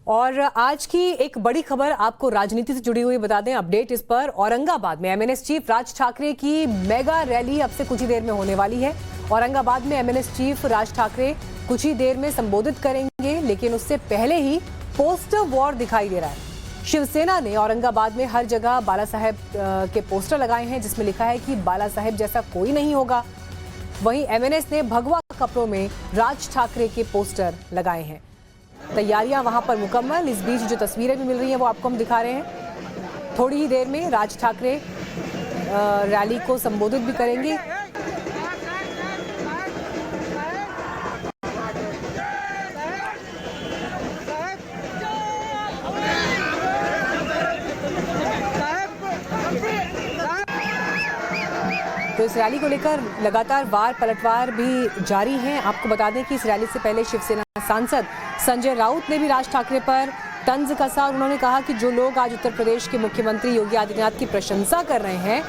और आज की एक बड़ी खबर आपको राजनीति से जुड़ी हुई बता दें, अपडेट इस पर। औरंगाबाद में एमएनएस चीफ राज ठाकरे की मेगा रैली अब से कुछ ही देर में होने वाली है। औरंगाबाद में एमएनएस चीफ राज ठाकरे कुछ ही देर में संबोधित करेंगे, लेकिन उससे पहले ही पोस्टर वॉर दिखाई दे रहा है। शिवसेना ने औरंगाबाद में हर जगह बाला साहेब के पोस्टर लगाए हैं, जिसमें लिखा है कि बाला साहेब जैसा कोई नहीं होगा। वहीं एमएनएस ने भगवा कपड़ों में राज ठाकरे के पोस्टर लगाए हैं। तैयारियां वहां पर मुकम्मल। इस बीच जो तस्वीरें भी मिल रही हैं वो आपको हम दिखा रहे हैं। थोड़ी ही देर में राज ठाकरे रैली को संबोधित भी करेंगे। तो इस रैली को लेकर लगातार वार पलटवार भी जारी हैं। आपको बता दें कि इस रैली से पहले शिवसेना सांसद संजय राउत ने भी राज ठाकरे पर तंज कसा और उन्होंने कहा कि जो लोग आज उत्तर प्रदेश के मुख्यमंत्री योगी आदित्यनाथ की प्रशंसा कर रहे हैं,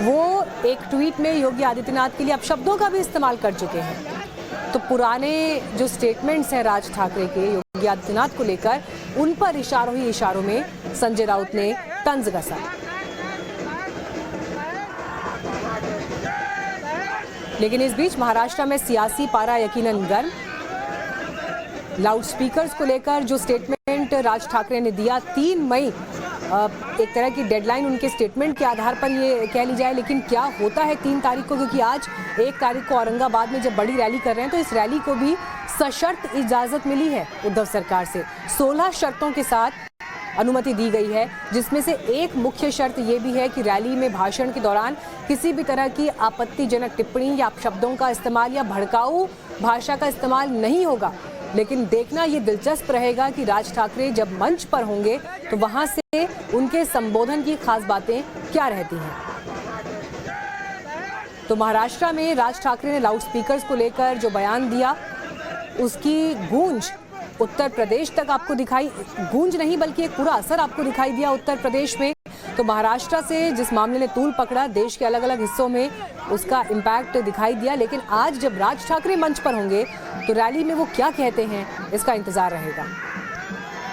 वो एक ट्वीट में योगी आदित्यनाथ के लिए अपशब्दों का भी इस्तेमाल कर चुके हैं। तो पुराने जो स्टेटमेंट्स हैं राज ठाकरे के योगी आदित्यनाथ को लेकर, उन पर इशारों ही इशारों में संजय राउत ने तंज कसा। लेकिन इस बीच महाराष्ट्र में सियासी पारा यकीनन गर्म। लाउड स्पीकर्स को लेकर जो स्टेटमेंट राज ठाकरे ने दिया, 3 मई एक तरह की डेडलाइन उनके स्टेटमेंट के आधार पर ये कह ली जाए, लेकिन क्या होता है 3 तारीख को, क्योंकि आज 1 तारीख को औरंगाबाद में जब बड़ी रैली कर रहे हैं तो इस रैली को भी सशर्त इजाजत मिली है उद्धव सरकार से। 16 शर्तों के साथ अनुमति दी गई है, जिसमें से एक मुख्य शर्त ये भी है कि रैली में भाषण के दौरान किसी भी तरह की आपत्तिजनक टिप्पणी या शब्दों का इस्तेमाल या भड़काऊ भाषा का इस्तेमाल नहीं होगा। लेकिन देखना ये दिलचस्प रहेगा कि राज ठाकरे जब मंच पर होंगे तो वहां से उनके संबोधन की खास बातें क्या रहती हैं। तो महाराष्ट्र में राज ठाकरे ने लाउड स्पीकर्स को लेकर जो बयान दिया, उसकी गूंज उत्तर प्रदेश तक आपको दिखाई, गूंज नहीं बल्कि एक पूरा असर आपको दिखाई दिया उत्तर प्रदेश में। तो महाराष्ट्र से जिस मामले ने तूल पकड़ा, देश के अलग अलग हिस्सों में उसका इम्पैक्ट दिखाई दिया। लेकिन आज जब राज ठाकरे मंच पर होंगे तो रैली में वो क्या कहते हैं, इसका इंतजार रहेगा।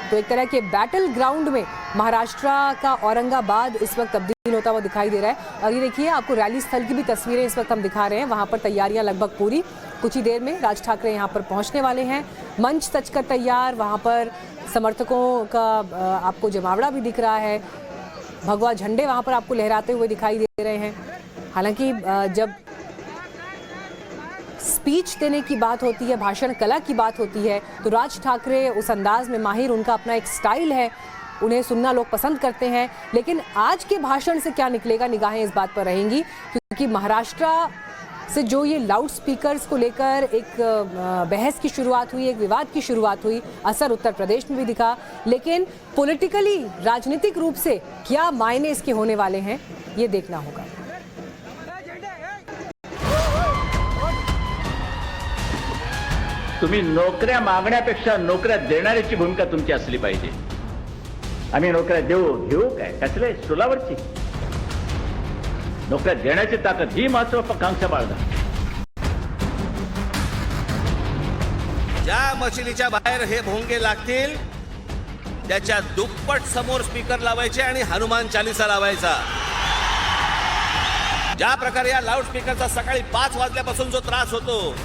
तो एक तरह के बैटल ग्राउंड में महाराष्ट्र का औरंगाबाद इस वक्त तब्दील होता हुआ दिखाई दे रहा है। और ये देखिए, आपको रैली स्थल की भी तस्वीरें इस वक्त हम दिखा रहे हैं। वहां पर तैयारियां लगभग पूरी, कुछ ही देर में राज ठाकरे यहां पर पहुंचने वाले हैं। मंच सजकर तैयार, वहां पर समर्थकों का आपको जमावड़ा भी दिख रहा है। भगवा झंडे वहां पर आपको लहराते हुए दिखाई दे रहे हैं। हालांकि जब स्पीच देने की बात होती है, भाषण कला की बात होती है, तो राज ठाकरे उस अंदाज में माहिर, उनका अपना एक स्टाइल है, उन्हें सुनना लोग पसंद करते हैं। लेकिन आज के भाषण से क्या निकलेगा, निगाहें इस बात पर रहेंगी, क्योंकि महाराष्ट्र से जो ये लाउड स्पीकर्स को लेकर एक बहस की शुरुआत हुई, एक विवाद की शुरुआत हुई, असर उत्तर प्रदेश में भी दिखा। लेकिन पॉलिटिकली, राजनीतिक रूप से क्या मायने इसके होने वाले हैं, ये देखना होगा। तुम्ही नोकऱ्या मागण्यापेक्षा नोकऱ्या देणाऱ्याची भूमिका तुमची असली पाहिजे। आम्ही नोकऱ्या घेऊ काय, कसले स्टोलावरची नोकऱ्या देण्याची ताकद ही महत्वाकांक्षा बाळगा। ज्या मशिनीच्या बाहेर हे भोंगे लागतील त्याच्या दुप्पट समोर स्पीकर लावायचे आणि हनुमान चालीसा लावायचा। ज्या प्रकारे या लाऊड स्पीकरचा सकाळी 5 वाजल्यापासून जो त्रास होतो,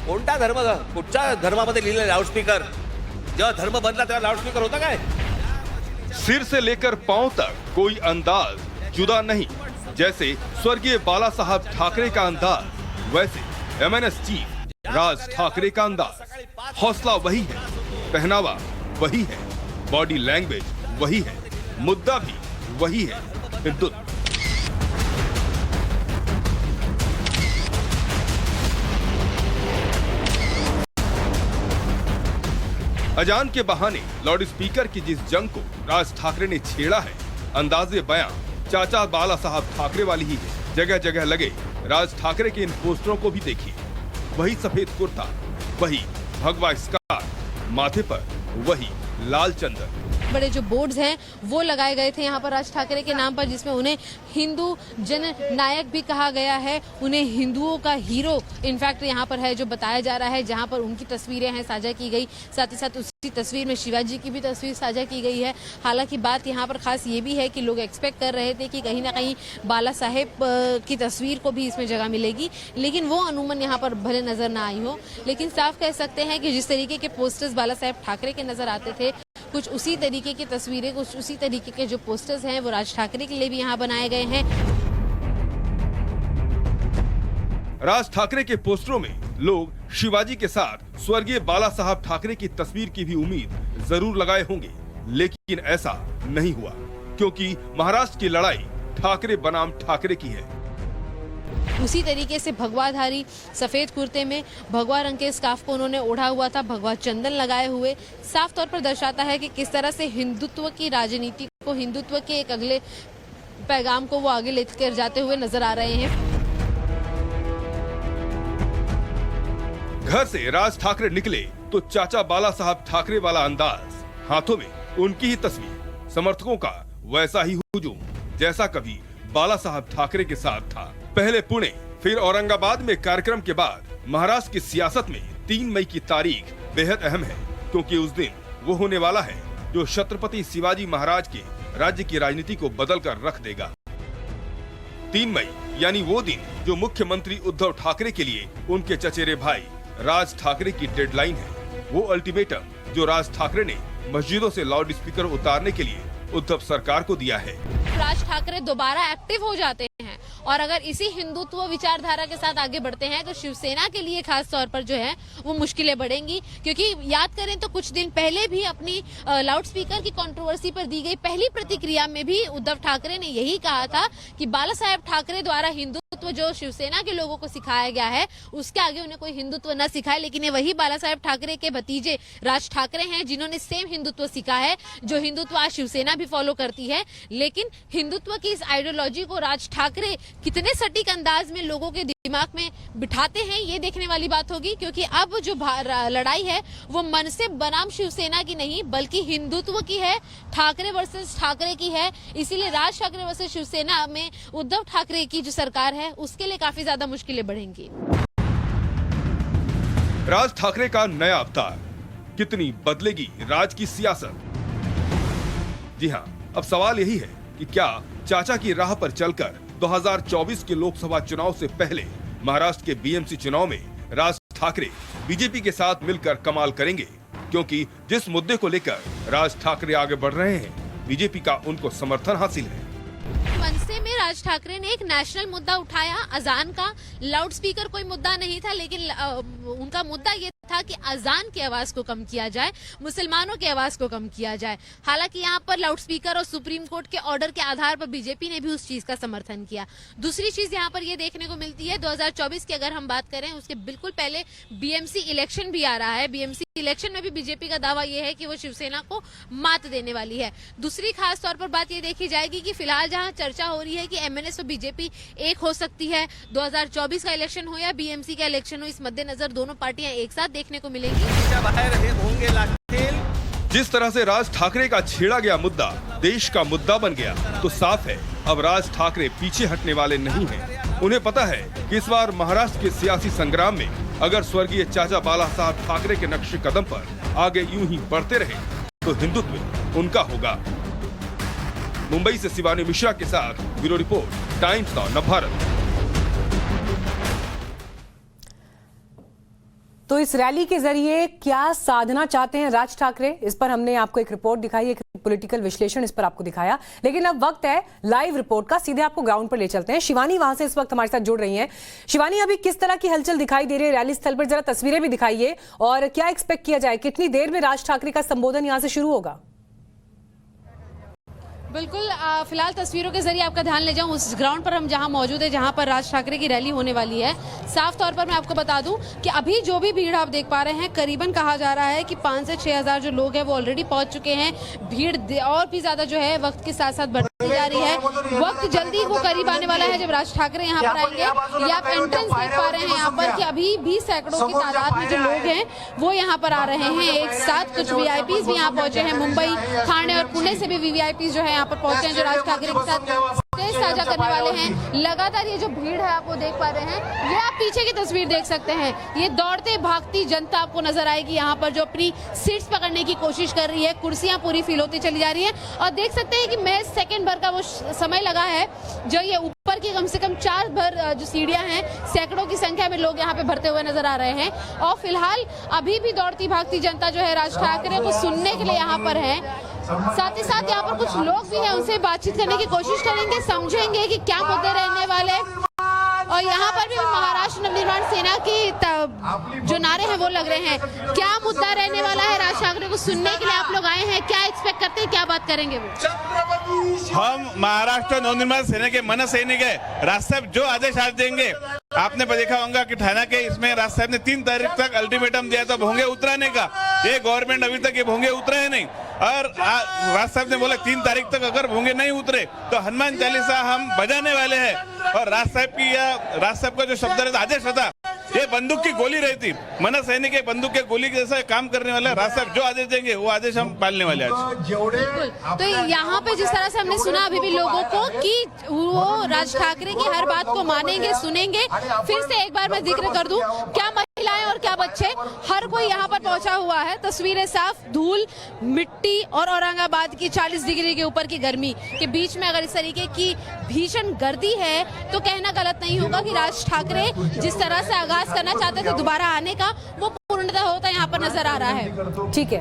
कोणता धर्म, कुठच्या धर्मामध्ये लिहिलेलं लाउडस्पीकर, जेव्हा धर्म बदला तेव्हा लाउडस्पीकर होता काय? सिर से लेकर पांव तक कोई अंदाज जुदा नहीं। जैसे स्वर्गीय बाला साहब ठाकरे का अंदाज, वैसे एमएनएस चीफ राज ठाकरे का अंदाज। हौसला वही है, पहनावा वही है, बॉडी लैंग्वेज वही है, मुद्दा भी वही है, हिंदुत्व। अजान के बहाने लाउड स्पीकर की जिस जंग को राज ठाकरे ने छेड़ा है, अंदाजे बयां चाचा बाला साहब ठाकरे वाली ही है। जगह जगह लगे राज ठाकरे के इन पोस्टरों को भी देखिए, वही सफेद कुर्ता, वही भगवा स्कार्फ, माथे पर वही लाल चंदन। बड़े जो बोर्ड्स हैं वो लगाए गए थे यहाँ पर राज ठाकरे के नाम पर, जिसमें उन्हें हिंदू जन नायक भी कहा गया है, उन्हें हिंदुओं का हीरो इनफैक्ट यहाँ पर है जो बताया जा रहा है, जहाँ पर उनकी तस्वीरें हैं साझा की गई, साथ ही साथ उसी तस्वीर में शिवाजी की भी तस्वीर साझा की गई है। हालांकि बात यहाँ पर खास ये भी है कि लोग एक्सपेक्ट कर रहे थे कि कहीं ना कहीं बाला साहेब की तस्वीर को भी इसमें जगह मिलेगी, लेकिन वो अनुमान यहाँ पर भले नजर ना आई हो। लेकिन साफ कह सकते हैं कि जिस तरीके के पोस्टर्स बाला साहेब ठाकरे के नजर आते थे, कुछ उसी तरीके की तस्वीरें, कुछ उसी तरीके के जो पोस्टर्स हैं वो राज ठाकरे के लिए भी यहाँ बनाए गए हैं। राज ठाकरे के पोस्टरों में लोग शिवाजी के साथ स्वर्गीय बाला साहब ठाकरे की तस्वीर की भी उम्मीद जरूर लगाए होंगे, लेकिन ऐसा नहीं हुआ, क्योंकि महाराष्ट्र की लड़ाई ठाकरे बनाम ठाकरे की है। उसी तरीके से भगवाधारी सफेद कुर्ते में भगवा रंग के स्कार्फ को उन्होंने ओढ़ा हुआ था, भगवा चंदन लगाए हुए, साफ तौर पर दर्शाता है कि किस तरह से हिंदुत्व की राजनीति को, हिंदुत्व के एक अगले पैगाम को वो आगे लेकर जाते हुए नजर आ रहे हैं। घर से राज ठाकरे निकले तो चाचा बाला साहब ठाकरे वाला अंदाज, हाथों में उनकी ही तस्वीर, समर्थकों का वैसा ही हुजूम जैसा कभी बाला साहब ठाकरे के साथ था। पहले पुणे, फिर औरंगाबाद में कार्यक्रम के बाद महाराष्ट्र की सियासत में 3 मई की तारीख बेहद अहम है, क्योंकि उस दिन वो होने वाला है जो छत्रपति शिवाजी महाराज के राज्य की राजनीति को बदल कर रख देगा। 3 मई यानी वो दिन जो मुख्यमंत्री उद्धव ठाकरे के लिए उनके चचेरे भाई राज ठाकरे की डेडलाइन है। वो अल्टीमेटम जो राज ठाकरे ने मस्जिदों से लाउड स्पीकर उतारने के लिए उद्धव सरकार को दिया है। राज ठाकरे दोबारा एक्टिव हो जाते हैं और अगर इसी हिंदुत्व विचारधारा के साथ आगे बढ़ते हैं तो शिवसेना के लिए खास तौर पर जो है वो मुश्किलें बढ़ेंगी, क्योंकि याद करें तो कुछ दिन पहले भी अपनी लाउड स्पीकर की कंट्रोवर्सी पर दी गई पहली प्रतिक्रिया में भी उद्धव ठाकरे ने यही कहा था कि बाला साहेब ठाकरे द्वारा हिंदुत्व जो शिवसेना के लोगों को सिखाया गया है उसके आगे उन्हें कोई हिंदुत्व न सिखाए। लेकिन ये वही बाला साहेब ठाकरे के भतीजे राज ठाकरे हैं जिन्होंने सेम हिंदुत्व सीखा है, जो हिंदुत्व आज शिवसेना भी फॉलो करती है। लेकिन हिंदुत्व की इस आइडियोलॉजी को राज ठाकरे कितने सटीक अंदाज में लोगों के दिमाग में बिठाते हैं ये देखने वाली बात होगी, क्योंकि अब जो लड़ाई है वो मन से बनाम शिवसेना की नहीं बल्कि हिंदुत्व की है, ठाकरे वर्सेस ठाकरे की है। इसीलिए राज ठाकरे वर्सेस शिवसेना में उद्धव ठाकरे की जो सरकार है उसके लिए काफी ज्यादा मुश्किलें बढ़ेंगी। राज ठाकरे का नया अवतार, कितनी बदलेगी राज की सियासत? जी हाँ, अब सवाल यही है कि क्या चाचा की राह पर चलकर 2024 के लोकसभा चुनाव से पहले महाराष्ट्र के बीएमसी चुनाव में राज ठाकरे बीजेपी के साथ मिलकर कमाल करेंगे? क्योंकि जिस मुद्दे को लेकर राज ठाकरे आगे बढ़ रहे हैं, बीजेपी का उनको समर्थन हासिल है। मनसे में राज ठाकरे ने एक नेशनल मुद्दा उठाया, अजान का। लाउड स्पीकर कोई मुद्दा नहीं था, लेकिन उनका मुद्दा ये था कि अजान की आवाज को कम किया जाए, मुसलमानों की आवाज को कम किया जाए। हालांकि यहाँ पर लाउड स्पीकर और सुप्रीम कोर्ट के ऑर्डर के आधार पर बीजेपी ने भी उस चीज का समर्थन किया। दूसरी चीज यहाँ पर ये देखने को मिलती है, 2024 की अगर हम बात करें उसके बिल्कुल पहले बीएमसी इलेक्शन भी आ रहा है। बीएमसी इलेक्शन में भी बीजेपी का दावा यह है कि वो शिवसेना को मात देने वाली है। दूसरी खास तौर पर बात ये देखी जाएगी कि फिलहाल जहाँ चर्चा हो रही है कि एमएनएस और बीजेपी एक हो सकती है, 2024 का इलेक्शन हो या बीएमसी का इलेक्शन हो, इस मद्देनजर दोनों पार्टियां एक साथ देखने को मिलेंगी। जिस तरह से राज ठाकरे का छेड़ा गया मुद्दा देश का मुद्दा बन गया, तो साफ है अब राज ठाकरे पीछे हटने वाले नहीं हैं। उन्हें पता है कि इस बार महाराष्ट्र के सियासी संग्राम में अगर स्वर्गीय चाचा बाला साहब ठाकरे के नक्शे कदम पर आगे यूं ही बढ़ते रहे तो हिंदुत्व उनका होगा। मुंबई से शिवानी मिश्रा के साथ bureau report, times now Navbharat. तो इस रैली के जरिए क्या साधना चाहते हैं राज ठाकरे, इस पर हमने आपको एक रिपोर्ट दिखाई, एक पॉलिटिकल विश्लेषण इस पर आपको दिखाया। लेकिन अब वक्त है लाइव रिपोर्ट का, सीधे आपको ग्राउंड पर ले चलते हैं। शिवानी वहां से इस वक्त हमारे साथ जुड़ रही हैं। शिवानी, अभी किस तरह की हलचल दिखाई दे रही है रैली स्थल पर, जरा तस्वीरें भी दिखाइए और क्या एक्सपेक्ट किया जाए, कितनी देर में राज ठाकरे का संबोधन यहां से शुरू होगा? बिल्कुल, फिलहाल तस्वीरों के जरिए आपका ध्यान ले जाऊं उस ग्राउंड पर हम जहां मौजूद है, जहां पर राज ठाकरे की रैली होने वाली है। साफ तौर पर मैं आपको बता दूं कि अभी जो भी भीड़ आप देख पा रहे हैं, करीबन कहा जा रहा है कि 5 से 6 हज़ार जो लोग हैं वो ऑलरेडी पहुंच चुके हैं। भीड़ और भी ज्यादा जो है वक्त के साथ साथ बढ़ती जा आ रही है। वक्त जल्दी वो करीब आने वाला है जब राज ठाकरे यहाँ पर आएंगे। ये आप एंट्रेंस देख पा रहे हैं यहाँ पर कि अभी भी सैकड़ों की तादाद में जो लोग हैं वो यहाँ पर आ रहे हैं एक साथ। कुछ वीआईपीज भी यहाँ पहुंचे हैं, मुंबई, ठाणे और पुणे से भी वीआईपीज जो है यहाँ पर पहुंचे हैं, जो राज ठाकरे के साथ स्टेज साझा करने वाले हैं। लगातार ये जो भीड़ है आप वो देख पा रहे हैं। ये आप पीछे की तस्वीर देख सकते हैं, ये दौड़ते भागती जनता आपको नजर आएगी यहाँ पर, जो अपनी सीट्स पकड़ने की कोशिश कर रही है। कुर्सियां पूरी फिल होती चली जा रही है और देख सकते हैं कि मैं सेकंड भर का वो समय लगा है जो ये ऊपर की कम से कम 4 भर जो सीढ़ियां हैं, सैकड़ों की संख्या में लोग यहाँ पे भरते हुए नजर आ रहे हैं। और फिलहाल अभी भी दौड़ती भागती जनता जो है राज ठाकरे को सुनने के लिए यहाँ पर है। साथ ही साथ यहाँ पर कुछ लोग भी हैं, उनसे बातचीत करने की कोशिश करेंगे, समझेंगे कि क्या मुद्दे रहने वाले। और यहाँ पर भी महाराष्ट्र नवनिर्माण सेना की जो नारे हैं वो लग रहे हैं। क्या मुद्दा रहने वाला है राज ठाकरे को सुनने के लिए आप लोग आए हैं, क्या एक्सपेक्ट करते हैं, क्या बात करेंगे वो? हम महाराष्ट्र नवनिर्माण सेना के मन सैनिक है। राज साहब जो आदेश आज देंगे, आपने देखा होगा कि ठाणे के इसमें राज साहब ने 3 तारीख तक अल्टीमेटम दिया था भोंगे उतराने का। ये गवर्नमेंट अभी तक ये भोंगे उतरे नहीं और राज साहब ने बोला 3 तारीख तक अगर भोंगे नहीं उतरे तो हनुमान चालीसा हम बजाने वाले हैं। और राज साहब का जो शब्द रहता, आदेश था, ये बंदूक की गोली रहती। मन सैनिक के बंदूक के गोली के जैसा काम करने वाला राज साहब जो आदेश देंगे वो आदेश हम पालने वाले आज। तो यहाँ पे जिस तरह से हमने सुना अभी भी लोगों को कि वो राज ठाकरे की हर बात को मानेंगे, सुनेंगे। फिर से एक बार मैं जिक्र कर दूं, क्या महिलाएं और क्या बच्चे, हर कोई यहाँ पर पहुंचा हुआ है। तस्वीरें साफ, धूल, मिट्टी और औरंगाबाद की 40 डिग्री के ऊपर की गर्मी के बीच में अगर इस तरीके की भीषण गर्दी है तो कहना गलत नहीं होगा कि राज ठाकरे जिस तरह से आगाज करना चाहते थे दोबारा आने का, वो पूर्णतः होता यहाँ पर नजर आ रहा है। ठीक है।